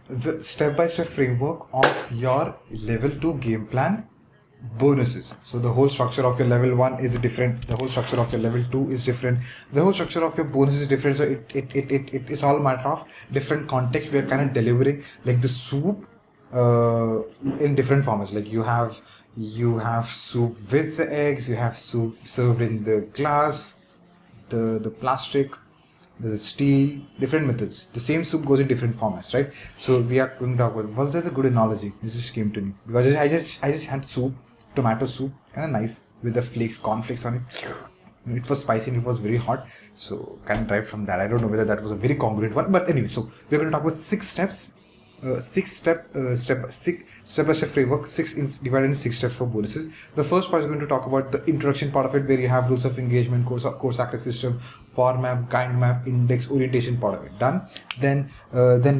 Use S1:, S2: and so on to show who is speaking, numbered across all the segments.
S1: the step-by-step framework of your level 2 game plan bonuses. So the whole structure of your level 1 is different, the whole structure of your level 2 is different, the whole structure of your bonus is different. So it is all a matter of different context. We are kind of delivering like the soup in different formats. Like you have soup with the eggs, you have soup served in the glass, the plastic, the steel, different methods. The same soup goes in different formats, right? So we are going to talk about, was that a good analogy? It just came to me because I just had soup, tomato soup, kind of nice with the flakes, cornflakes on it. It was spicy and it was very hot, so kind of derived from that. I don't know whether that was a very congruent one, but anyway. So we're going to talk about 6 steps, step by step framework, divided in 6 steps for bonuses. The first part is going to talk about the introduction part of it, where you have rules of engagement, course access system, for map, kind map, index, orientation part of it done. Then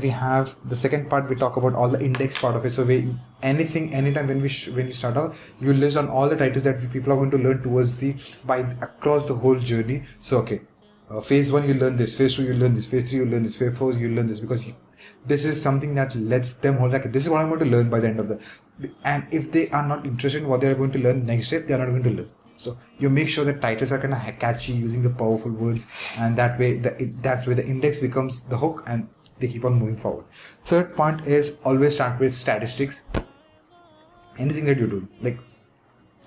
S1: we have the second part. We talk about all the index part of it. So anytime when we start out, you list on all the titles that people are going to learn towards across the whole journey. So okay, phase 1 you learn this, phase 2 you learn this, phase 3 you learn this, phase 4 you learn this, because this is something that lets them hold like, this is what I'm going to learn by the end of and if they are not interested in what they are going to learn next step, they are not going to learn. So you make sure that titles are kind of catchy, using the powerful words, and that way the index becomes the hook and they keep on moving forward. Third point is always start with statistics. Anything that you do, like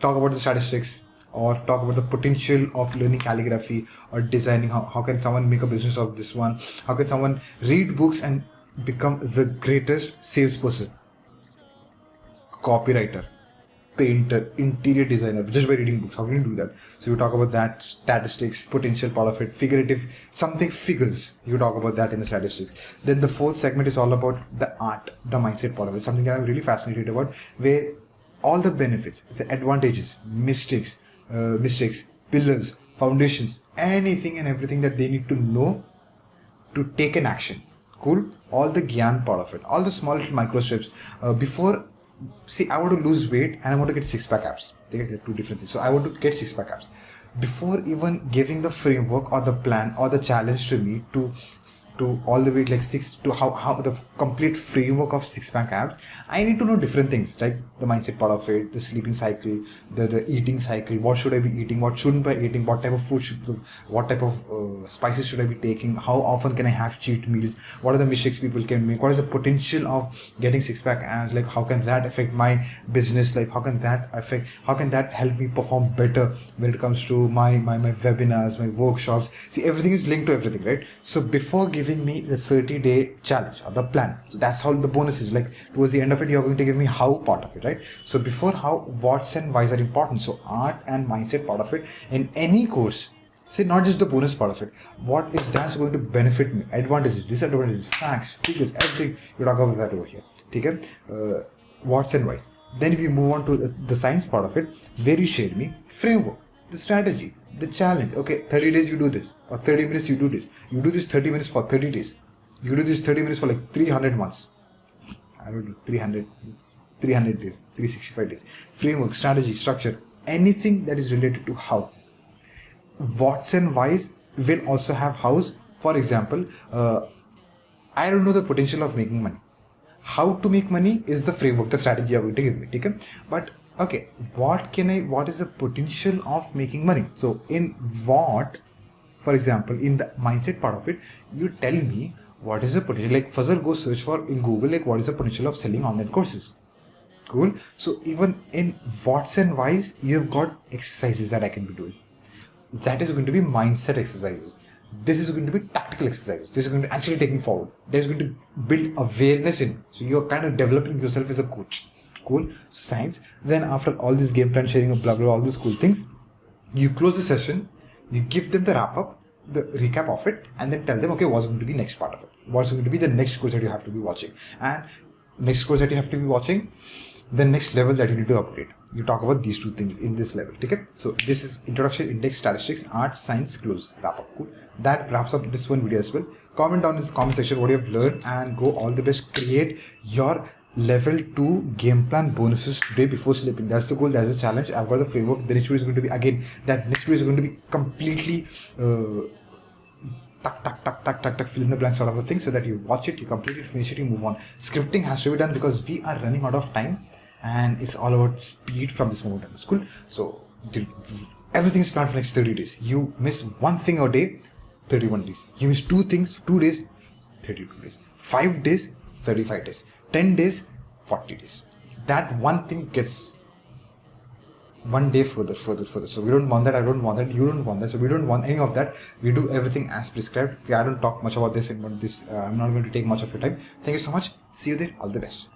S1: talk about the statistics, or talk about the potential of learning calligraphy or designing. How can someone make a business of this one? How can someone read books and become the greatest salesperson, copywriter, painter, interior designer, just by reading books? How can you do that? So you talk about that, statistics, potential part of it, figurative, something figures. You talk about that in the statistics. Then the fourth segment is all about the art, the mindset part of it, something that I'm really fascinated about, where all the benefits, the advantages, mistakes, pillars, foundations, anything and everything that they need to know to take an action. Cool. All the Gyan part of it, all the small little micro steps. Before, see, I want to lose weight and I want to get 6-pack abs. They are two different things. So I want to get 6-pack abs. Before even giving the framework or the plan or the challenge to me to all the way like how the complete framework of 6-pack abs, I need to know different things, like the mindset part of it, the sleeping cycle, the eating cycle, what should I be eating, what shouldn't I be eating, what type of food what type of spices should I be taking, how often can I have cheat meals, what are the mistakes people can make, what is the potential of getting 6-pack abs, like how can that affect my business life, how can that help me perform better when it comes to my webinars, my workshops. See, everything is linked to everything, right? So before giving me the 30-day challenge or the plan, so that's how the bonus is, like towards the end of it, you're going to give me how part of it, right? So before how, what's and why's are important. So art and mindset part of it in any course. See, not just the bonus part of it. What is that's going to benefit me? Advantages, disadvantages, facts, figures, everything. You talk about that over here. Okay? What's and why's. Then if you move on to the science part of it, where you share me framework, the strategy, the challenge. Okay, 30 days you do this, or 30 minutes you do this. You do this 30 minutes for 30 days. You do this 30 minutes for like 300 months. I don't know, 300 days, 365 days. Framework, strategy, structure, anything that is related to how. What's and why's will also have hows. For example, I don't know the potential of making money. How to make money is the framework, the strategy you're going to give me. Okay? But okay, what is the potential of making money? So in what, for example, in the mindset part of it, you tell me what is the potential. Like Fazal, go search for in Google, like what is the potential of selling online courses. Cool. So even in what's and why's, you've got exercises that I can be doing. That is going to be mindset exercises. This is going to be tactical exercises. This is going to actually take me forward. There's going to build awareness in. So you're kind of developing yourself as a coach. Cool. So science. Then after all this game plan sharing of blah blah, all these cool things, you close the session, you give them the wrap up, the recap of it, and then tell them, okay, what's going to be next part of it? What's going to be the next course that you have to be watching? And next course that you have to be watching, the next level that you need to upgrade. You talk about these two things in this level. Okay? So this is introduction, index, statistics, art, science, close, wrap up. Cool. That wraps up this one video as well. Comment down in the comment section what you have learned, and go all the best. Create your level 2 game plan bonuses today before sleeping. That's the goal. That's the challenge. I've got the framework. The next video is going to be, again, that next video is going to be completely fill in the blank sort of a thing, so that you watch it, you complete it, finish it, you move on. Scripting has to be done because we are running out of time, and it's all about speed from this moment on. It's cool. So everything is planned for next 30 days. You miss one thing a day, 31 days. You miss two things, 2 days, 32 days. 5 days, 35 days. 10 days, 40 days. That one thing gets one day further. So we don't want that. I don't want that. You don't want that. So we don't want any of that. We do everything as prescribed. I don't talk much about this, but this I'm not going to take much of your time. Thank you so much. See you there. All the best.